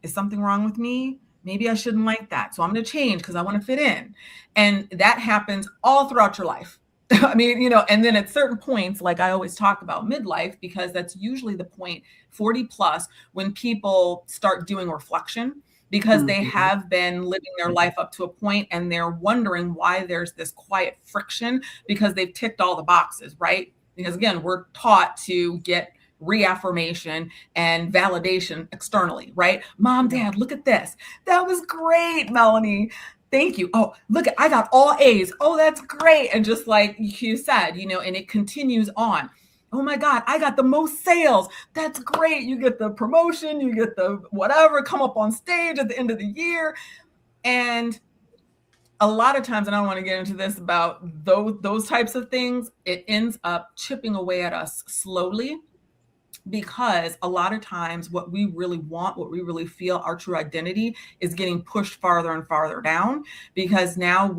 Is something wrong with me? Maybe I shouldn't like that. So I'm going to change because I want to fit in. And that happens all throughout your life. I mean, you know, and then at certain points, like I always talk about midlife, because that's usually the point 40 plus when people start doing reflection, because they have been living their life up to a point and they're wondering why there's this quiet friction, because they've ticked all the boxes, right? Because again, we're taught to get reaffirmation and validation externally, right? Mom, Dad, look at this. That was great, Melanie. Thank you. Oh, look, I got all A's. Oh, that's great. And just like you said, you know, and it continues on. Oh my God, I got the most sales. That's great. You get the promotion, you get the whatever, come up on stage at the end of the year. And a lot of times, and I don't want to get into this about those types of things, it ends up chipping away at us slowly, because a lot of times what we really want, what we really feel, our true identity is getting pushed farther and farther down, because now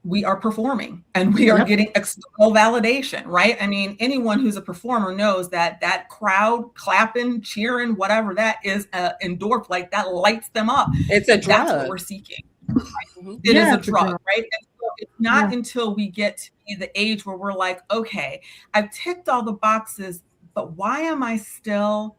we are performing and we are getting external validation, right? I mean, anyone who's a performer knows that crowd clapping, cheering, whatever that is, endorphin, like that lights them up. It's a drug. That's what we're seeking. It is a drug, right? And so it's not until we get to be the age where we're like, okay, I've ticked all the boxes, but why am I still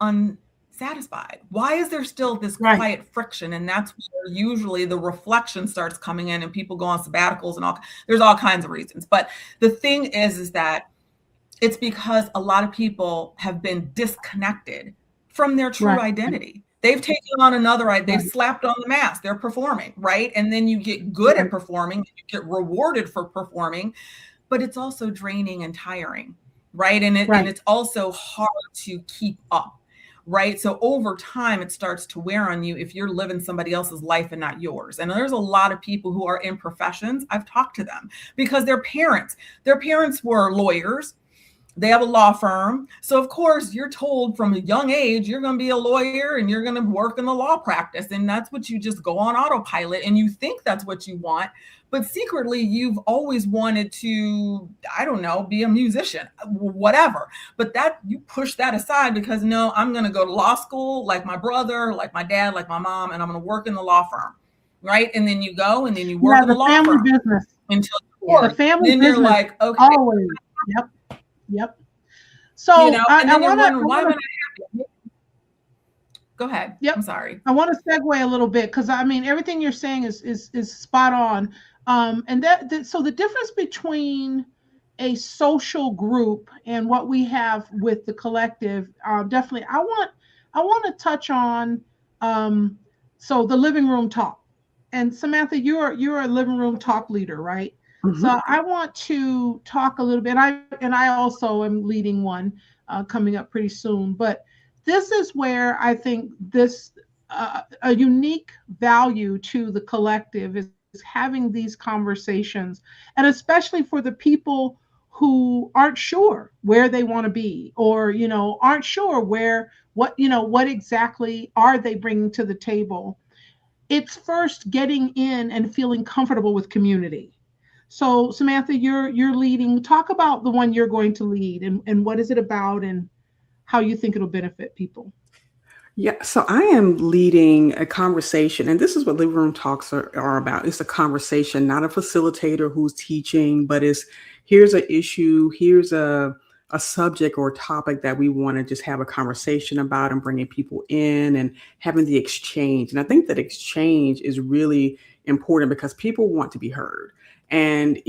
unsatisfied? Why is there still this quiet friction? And that's where usually the reflection starts coming in, and people go on sabbaticals and there's all kinds of reasons. But the thing is that it's because a lot of people have been disconnected from their true identity. They've taken on another, they've slapped on the mask, they're performing, right? And then you get good at performing, you get rewarded for performing, but it's also draining and tiring, right? And it's also hard to keep up, right? So over time, it starts to wear on you if you're living somebody else's life and not yours. And there's a lot of people who are in professions, I've talked to them, because their parents were lawyers. They have a law firm. So of course you're told from a young age, you're going to be a lawyer and you're going to work in the law practice. And that's what you just go on autopilot, and you think that's what you want. But secretly you've always wanted to, I don't know, be a musician, whatever. But that you push that aside because no, I'm going to go to law school like my brother, like my dad, like my mom, and I'm going to work in the law firm. Right. And then you go and then you work in the law firm business until the family then business you're like, okay. Always. Yep. So you know, and then you're wondering why am I not happy? Go ahead. Yep. I'm sorry. I want to segue a little bit because I mean everything you're saying is spot on. And so the difference between a social group and what we have with the collective, definitely I want to touch on so the living room talk. And Samantha, you're a living room talk leader, right? So I want to talk a little bit. I also am leading one coming up pretty soon. But this is where I think this a unique value to the collective is having these conversations, and especially for the people who aren't sure where they want to be, or aren't sure what exactly are they bringing to the table. It's first getting in and feeling comfortable with community. So Samantha, you're leading. Talk about the one you're going to lead and what is it about and how you think it'll benefit people. Yeah, so I am leading a conversation, and this is what living room talks are about. It's a conversation, not a facilitator who's teaching, but here's an issue, here's a subject or a topic that we want to just have a conversation about, and bringing people in and having the exchange. And I think that exchange is really important because people want to be heard. And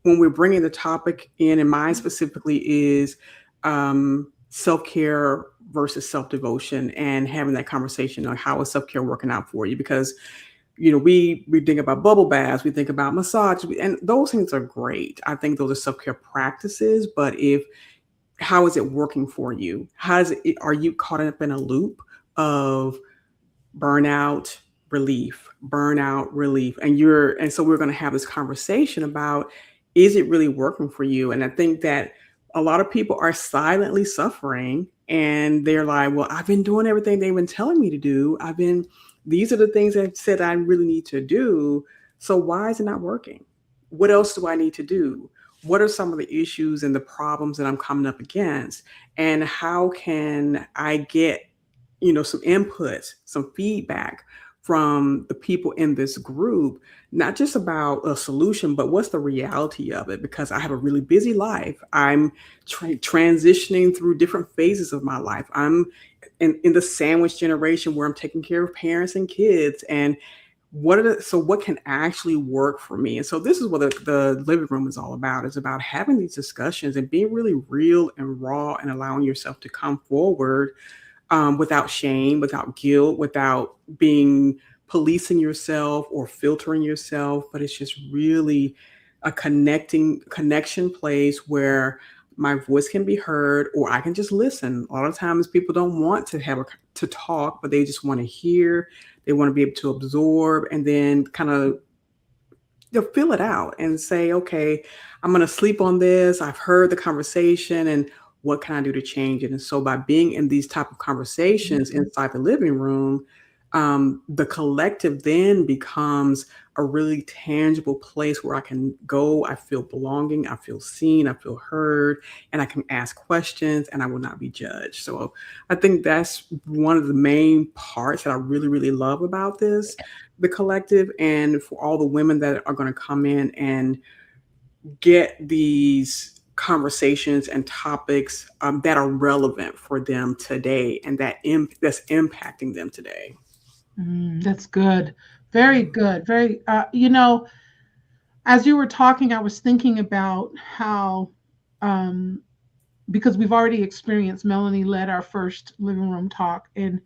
when we're bringing the topic in, and mine specifically is self-care versus self-devotion, and having that conversation on how is self-care working out for you, because we think about bubble baths, we think about massage, and those things are great. I think those are self-care practices, but how is it working for you? Are you caught up in a loop of burnout relief, and so we're going to have this conversation about, is it really working for you? And I think that a lot of people are silently suffering, and they're like, well, I've been doing everything they've been telling me to do. These are the things I've said I really need to do. So why is it not working? What else do I need to do? what are some of the issues and the problems that I'm coming up against, and how can I get, some input, some feedback from the people in this group, not just about a solution, but what's the reality of it? Because I have a really busy life. I'm transitioning through different phases of my life. I'm in the sandwich generation where I'm taking care of parents and kids, and what can actually work for me? And so this is what the living room is all about. It's about having these discussions and being really real and raw and allowing yourself to come forward without shame, without guilt, without being policing yourself or filtering yourself. But it's just really a connection place where my voice can be heard, or I can just listen. A lot of times people don't want to talk, but they just want to hear. They want to be able to absorb and then kind of fill it out and say, okay, I'm going to sleep on this. I've heard the conversation, and what can I do to change it? And so by being in these type of conversations inside the living room, the collective then becomes a really tangible place where I can go. I feel belonging. I feel seen. I feel heard, and I can ask questions, and I will not be judged. So I think that's one of the main parts that I really, really love about the collective, and for all the women that are going to come in and get these conversations and topics that are relevant for them today, and that's impacting them today. That's good. Very good. Very, as you were talking, I was thinking about how, because we've already experienced, Melanie led our first living room talk, and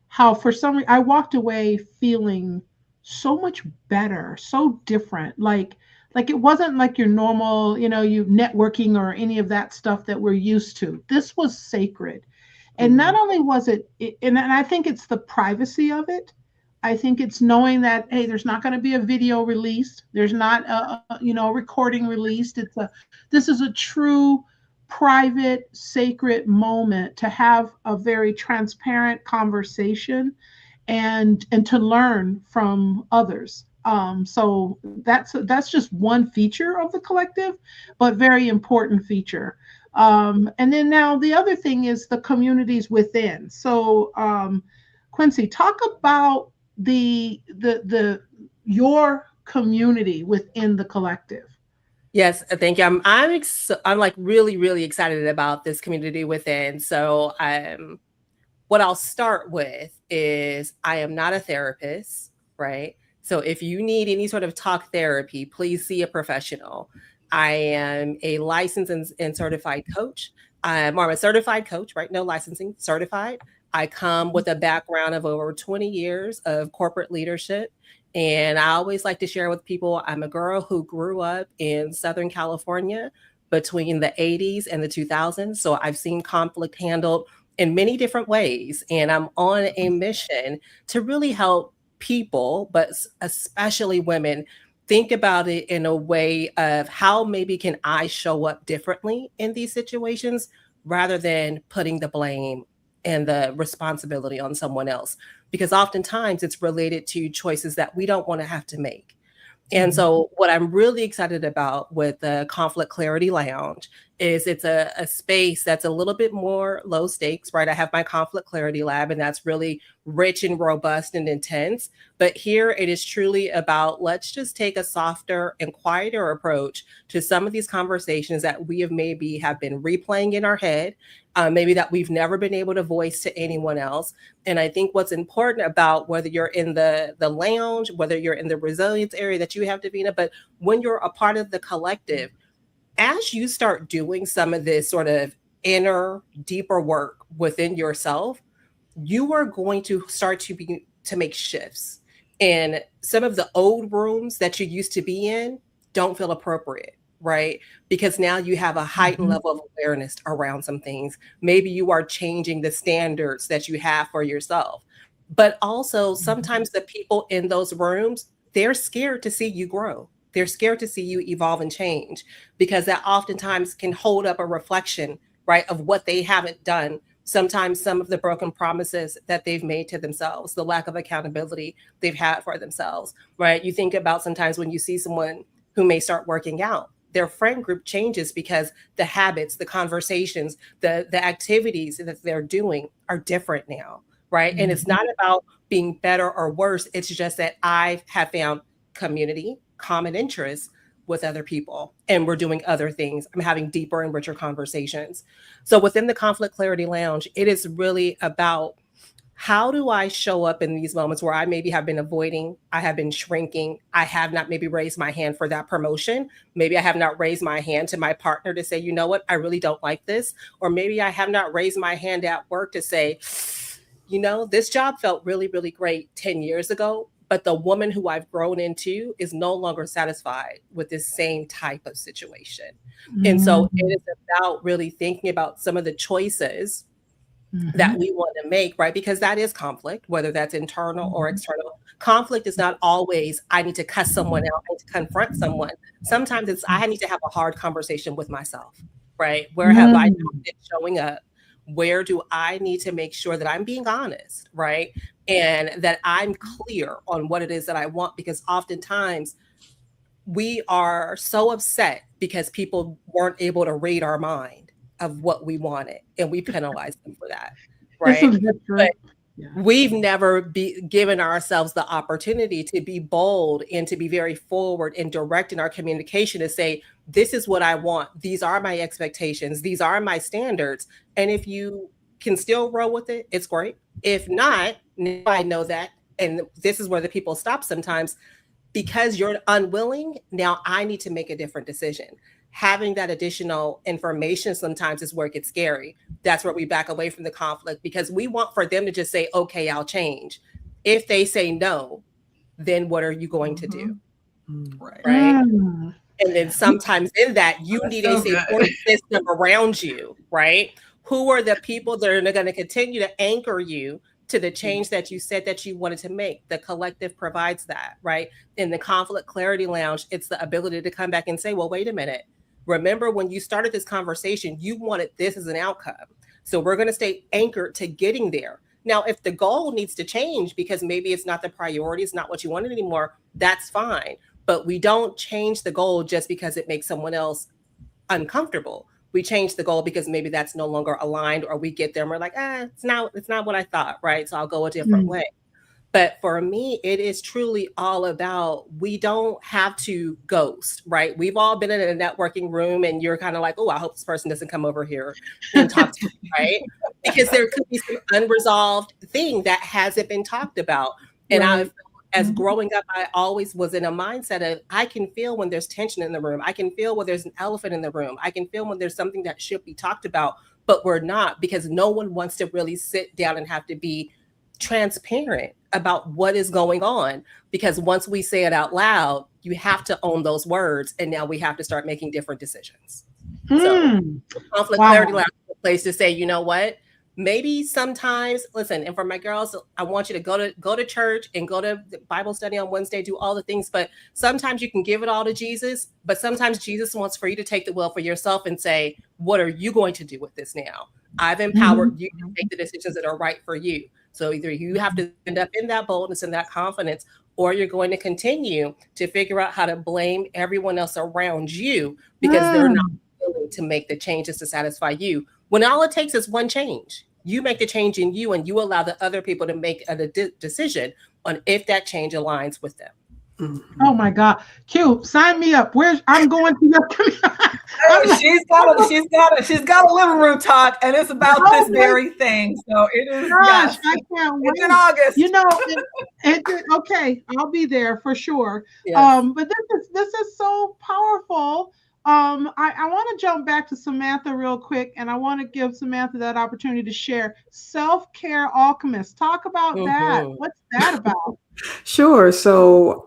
how for some reason I walked away feeling so much better, so different. Like it wasn't like your normal, you networking or any of that stuff that we're used to. This was sacred. And not only was it, and I think it's the privacy of it. I think it's knowing that, hey, there's not going to be a video released. There's not a recording released. This is a true private, sacred moment to have a very transparent conversation and to learn from others. So that's just one feature of the collective, but very important feature. And then now the other thing is the communities within. So Quincy, talk about your community within the collective. Yes, thank you. I'm like really, really excited about this community within. So what I'll start with is I am not a therapist, right? So if you need any sort of talk therapy, please see a professional. I am a licensed and certified coach. I'm a certified coach, right? No licensing, certified. I come with a background of over 20 years of corporate leadership. And I always like to share with people, I'm a girl who grew up in Southern California between the 80s and the 2000s. So I've seen conflict handled in many different ways. And I'm on a mission to really help people, but especially women, think about it in a way of how maybe can I show up differently in these situations rather than putting the blame and the responsibility on someone else, because oftentimes it's related to choices that we don't want to have to make. And so what I'm really excited about with the Conflict Clarity Lounge is it's a space that's a little bit more low stakes, right? I have my Conflict Clarity Lab, and that's really rich and robust and intense. But here it is truly about, let's just take a softer and quieter approach to some of these conversations that we have been replaying in our head, maybe that we've never been able to voice to anyone else. And I think what's important about whether you're in the lounge, whether you're in the resilience area that you have, Davina, but when you're a part of the collective, as you start doing some of this sort of inner, deeper work within yourself, you are going to start to make shifts. And some of the old rooms that you used to be in don't feel appropriate, right? Because now you have a heightened level of awareness around some things. Maybe you are changing the standards that you have for yourself. But also sometimes the people in those rooms, they're scared to see you grow. They're scared to see you evolve and change, because that oftentimes can hold up a reflection, right, of what they haven't done. Sometimes some of the broken promises that they've made to themselves, the lack of accountability they've had for themselves, right? You think about sometimes when you see someone who may start working out, their friend group changes because the habits, the conversations, the activities that they're doing are different now, right? And it's not about being better or worse. It's just that I have found community, common interests with other people, and we're doing other things. I'm having deeper and richer conversations. So within the Conflict Clarity Lounge, it is really about, how do I show up in these moments where I maybe have been avoiding, I have been shrinking, I have not maybe raised my hand for that promotion. Maybe I have not raised my hand to my partner to say, you know what, I really don't like this. Or maybe I have not raised my hand at work to say, you know, this job felt really, really great 10 years ago, but the woman who I've grown into is no longer satisfied with this same type of situation. And so it is about really thinking about some of the choices that we want to make, right? Because that is conflict, whether that's internal or external. Conflict is not always, I need to cuss someone out, I need to confront someone. Sometimes it's, I need to have a hard conversation with myself, right? Where have I not been showing up? Where do I need to make sure that I'm being honest, right? And that I'm clear on what it is that I want, because oftentimes we are so upset because people weren't able to read our mind of what we wanted, and we penalize them for that, right? But we've never given ourselves the opportunity to be bold and to be very forward and direct in our communication, to say, this is what I want, these are my expectations, these are my standards, and if you can still roll with it, it's great. If not, now I know that, and this is where the people stop sometimes, because you're unwilling, now I need to make a different decision. Having that additional information sometimes is where it gets scary. That's where we back away from the conflict, because we want for them to just say, okay, I'll change. If they say no, then what are you going to do? Right. And then sometimes in that, you need a support system around you, right? Who are the people that are going to continue to anchor you to the change that you said that you wanted to make? The collective provides that, right? In the Conflict Clarity Lounge, it's the ability to come back and say, well, wait a minute. Remember when you started this conversation, you wanted this as an outcome. So we're going to stay anchored to getting there. Now, if the goal needs to change because maybe it's not the priority, it's not what you wanted anymore, that's fine. But we don't change the goal just because it makes someone else uncomfortable. We change the goal because maybe that's no longer aligned, or we get there and we're like, it's not what I thought, right? So I'll go a different way. But for me, it is truly all about, we don't have to ghost, right? We've all been in a networking room and you're kind of like, oh, I hope this person doesn't come over here and talk to me, right? Because there could be some unresolved thing that hasn't been talked about. And as growing up, I always was in a mindset of, I can feel when there's tension in the room. I can feel when there's an elephant in the room. I can feel when there's something that should be talked about, but we're not, because no one wants to really sit down and have to be transparent about what is going on, because once we say it out loud, you have to own those words, and now we have to start making different decisions. So Conflict Clarity Lounge is a place to say, you know what, maybe sometimes, listen, and for my girls, I want you to go to church and go to Bible study on Wednesday, do all the things, but sometimes you can give it all to Jesus, but sometimes Jesus wants for you to take the wheel for yourself and say, what are you going to do with this now? I've empowered you to make the decisions that are right for you. So either you have to end up in that boldness and that confidence, or you're going to continue to figure out how to blame everyone else around you because they're not willing to make the changes to satisfy you. When all it takes is one change, you make the change in you, and you allow the other people to make a decision on if that change aligns with them. Oh my God, Q, sign me up. I'm going to your she's got a living room talk, and it's about this very thing. So it is. Gosh, I can't wait. It's in August. You know, okay, I'll be there for sure. Yes. But this is so powerful. I want to jump back to Samantha real quick, and I want to give Samantha that opportunity to share Self-Care Alchemist. Talk about that. What's that about? Sure. So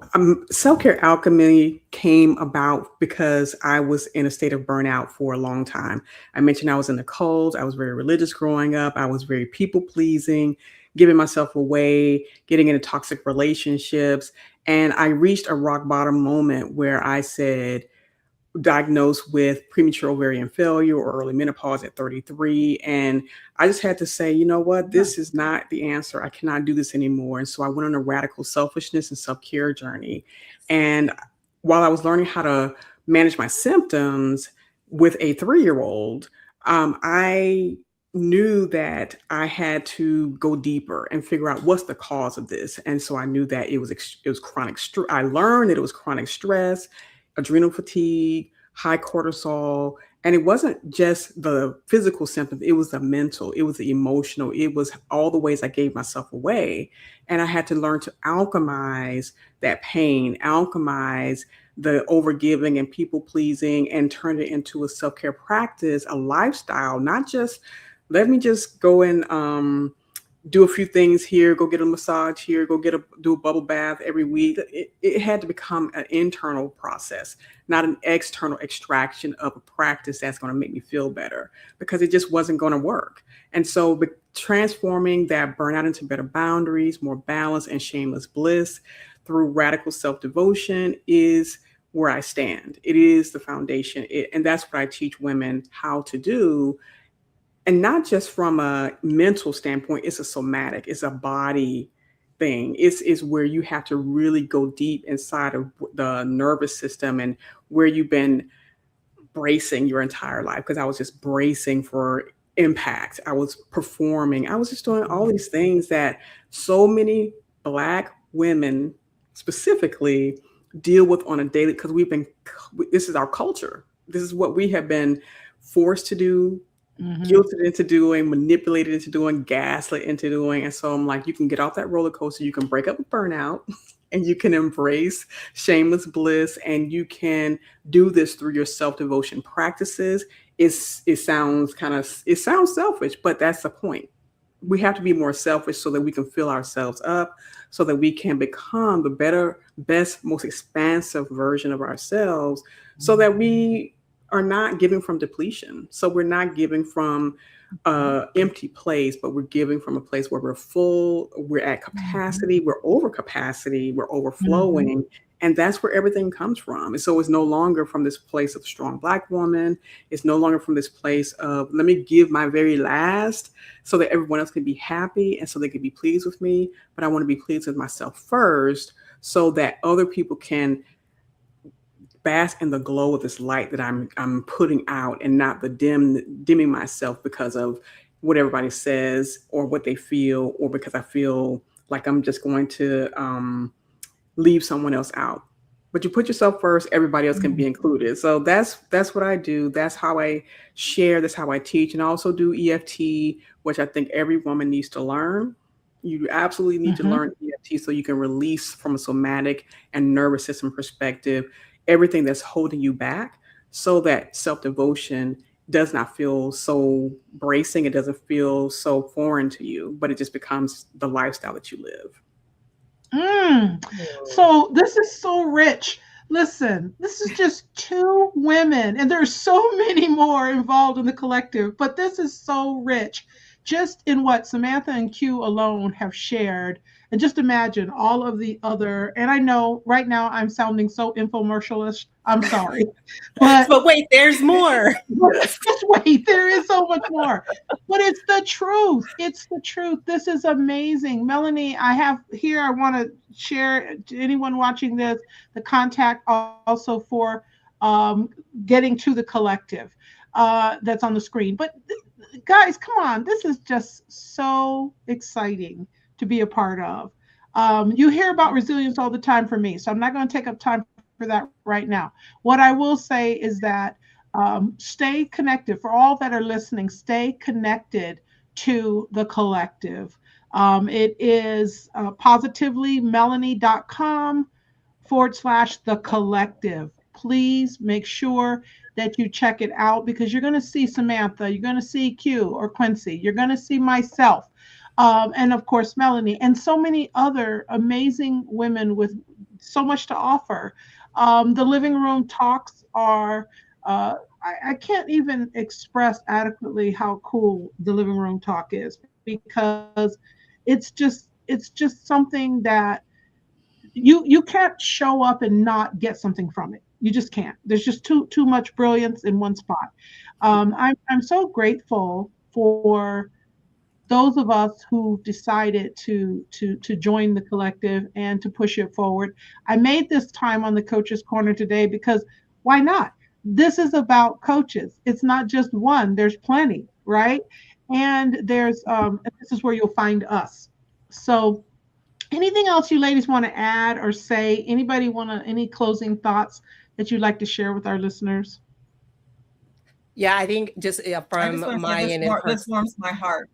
Self-Care Alchemy came about because I was in a state of burnout for a long time. I mentioned I was in the cult. I was very religious growing up. I was very people pleasing, giving myself away, getting into toxic relationships. And I reached a rock bottom moment where I said, diagnosed with premature ovarian failure or early menopause at 33. And I just had to say, you know what, this is not the answer. I cannot do this anymore. And so I went on a radical selfishness and self-care journey. And while I was learning how to manage my symptoms with a 3-year-old, I knew that I had to go deeper and figure out what's the cause of this. And so I knew that it was chronic stress. I learned that it was chronic stress, adrenal fatigue, high cortisol, and it wasn't just the physical symptoms, it was the mental, it was the emotional, it was all the ways I gave myself away. And I had to learn to alchemize that pain, alchemize the overgiving and people pleasing, and turn it into a self-care practice, a lifestyle, not just let me just go and do a few things here, go get a massage here, do a bubble bath every week. It had to become an internal process, not an external extraction of a practice that's going to make me feel better, because it just wasn't going to work. And so transforming that burnout into better boundaries, more balance, and shameless bliss through radical self-devotion is where I stand. It is the foundation. And that's what I teach women how to do. And not just from a mental standpoint, it's a somatic, it's a body thing. It's where you have to really go deep inside of the nervous system and where you've been bracing your entire life. Because I was just bracing for impact. I was performing. I was just doing all these things that so many Black women specifically deal with on a daily, because this is our culture. This is what we have been forced to do, guilted into doing, manipulated into doing, gaslit into doing. And so I'm like, you can get off that roller coaster, you can break up with burnout, and you can embrace shameless bliss, and you can do this through your self-devotion practices. It sounds selfish, but that's the point. We have to be more selfish so that we can fill ourselves up, so that we can become the better, best, most expansive version of ourselves, so that we are not giving from depletion. So we're not giving from empty place, but we're giving from a place where we're full, we're at capacity, we're over capacity, we're overflowing. And that's where everything comes from. And so it's no longer from this place of strong Black woman. It's no longer from this place of, let me give my very last so that everyone else can be happy and so they can be pleased with me. But I want to be pleased with myself first, so that other people can bask in the glow of this light that I'm putting out, and not the dimming myself because of what everybody says or what they feel, or because I feel like I'm just going to leave someone else out. But you put yourself first, everybody else can be included. So that's what I do. That's how I share. That's how I teach. And I also do EFT, which I think every woman needs to learn. You absolutely need to learn EFT so you can release from a somatic and nervous system perspective everything that's holding you back, so that self-devotion does not feel so bracing. It doesn't feel so foreign to you, but it just becomes the lifestyle that you live. So this is so rich. Listen, this is just 2 women, and there's so many more involved in the collective, but this is so rich just in what Samantha and Q alone have shared. And just imagine all of the other, and I know right now I'm sounding so infomercialish. I'm sorry. But wait, there's more. Just wait, there is so much more. But it's the truth. It's the truth. This is amazing. Melanie, I want to share to anyone watching this, the contact also for getting to the collective that's on the screen. But guys, come on. This is just so exciting to be a part of. You hear about resilience all the time from me, so I'm not going to take up time for that right now. What I will say is that stay connected. For all that are listening, stay connected to the collective. It is positivelymelanie.com/the collective. Please make sure that you check it out, because you're going to see Samantha, you're going to see Q or Quincy, you're going to see myself. And of course, Melanie, and so many other amazing women with so much to offer. The living room talks are, I can't even express adequately how cool the living room talk is, because it's just something that you can't show up and not get something from it. You just can't. There's just too much brilliance in one spot. I'm so grateful for those of us who decided to join the collective and to push it forward. I made this time on the Coach's Corner today because Why not? This is about coaches. It's not just one. There's plenty, right? And there's this is where you'll find us. So anything else you ladies want to add or say? Anybody want to, any closing thoughts that you'd like to share with our listeners? Yeah, I think just I from just want to my say end, this warms my heart.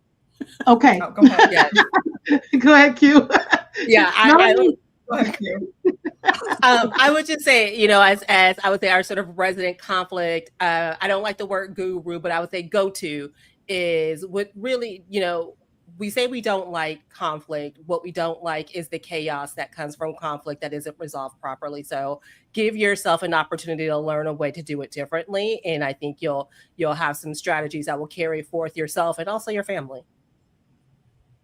Okay. Oh, go ahead. yeah, Go ahead, Q. yeah, Melanie, Go ahead, Q. I would just say, as I would say, our sort of resident conflict. I don't like the word guru, but I would say go to is what really, we say we don't like conflict. What we don't like is the chaos that comes from conflict that isn't resolved properly. So give yourself an opportunity to learn a way to do it differently, and I think you'll have some strategies that will carry forth yourself and also your family.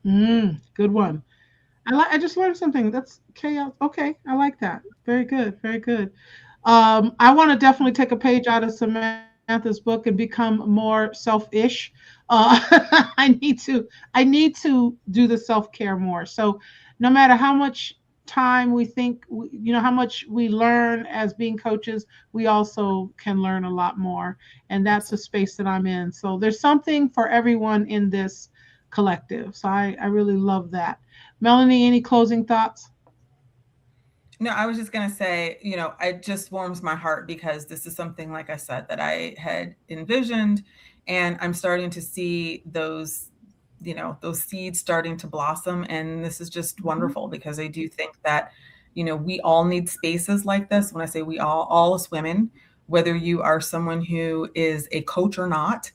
Good one. I just learned something. That's chaos. Okay, I like that. Very good. Very good. I want to definitely take a page out of Samantha's book and become more selfish. Uh, I need to do the self care more. So, no matter how much time we think, how much we learn as being coaches, we also can learn a lot more, and that's the space that I'm in. So, there's something for everyone in this collective. So, I really love that. Melanie, any closing thoughts? No, I was just going to say, it just warms my heart because this is something, like I said, that I had envisioned, and I'm starting to see those seeds starting to blossom. And this is just wonderful because I do think that, we all need spaces like this. When I say we all as women, whether you are someone who is a coach or not,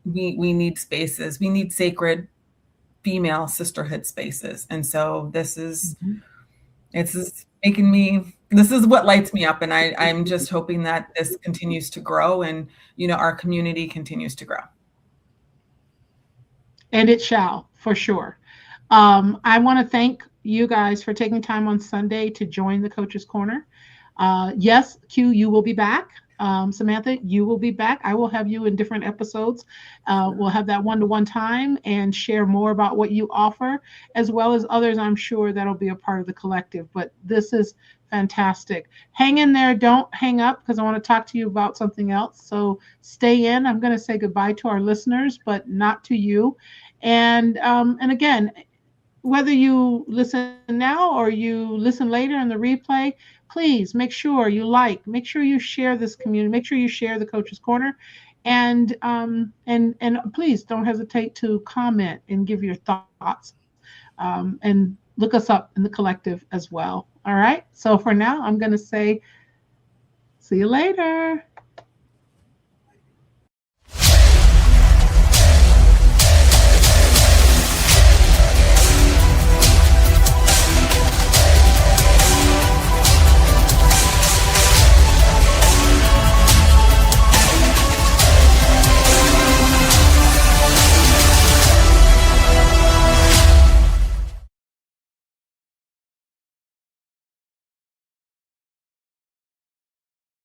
we need spaces. We need sacred female sisterhood spaces. And so this is, it's making me, this is what lights me up. And I'm just hoping that this continues to grow and, our community continues to grow. And it shall, for sure. I want to thank you guys for taking time on Sunday to join the Coach's Corner. Yes, Q, you will be back. Samantha, you will be back. I will have you in different episodes. We'll have that one-to-one time and share more about what you offer, as well as others I'm sure that'll be a part of the collective. But this is fantastic. Hang in there. Don't hang up because I want to talk to you about something else. So stay in. I'm going to say goodbye to our listeners, but not to you. And again, whether you listen now or you listen later in the replay, please make sure you make sure you share this community, make sure you share the Coach's Corner, and please don't hesitate to comment and give your thoughts, and look us up in the collective as well. All right. So for now, I'm going to say, see you later.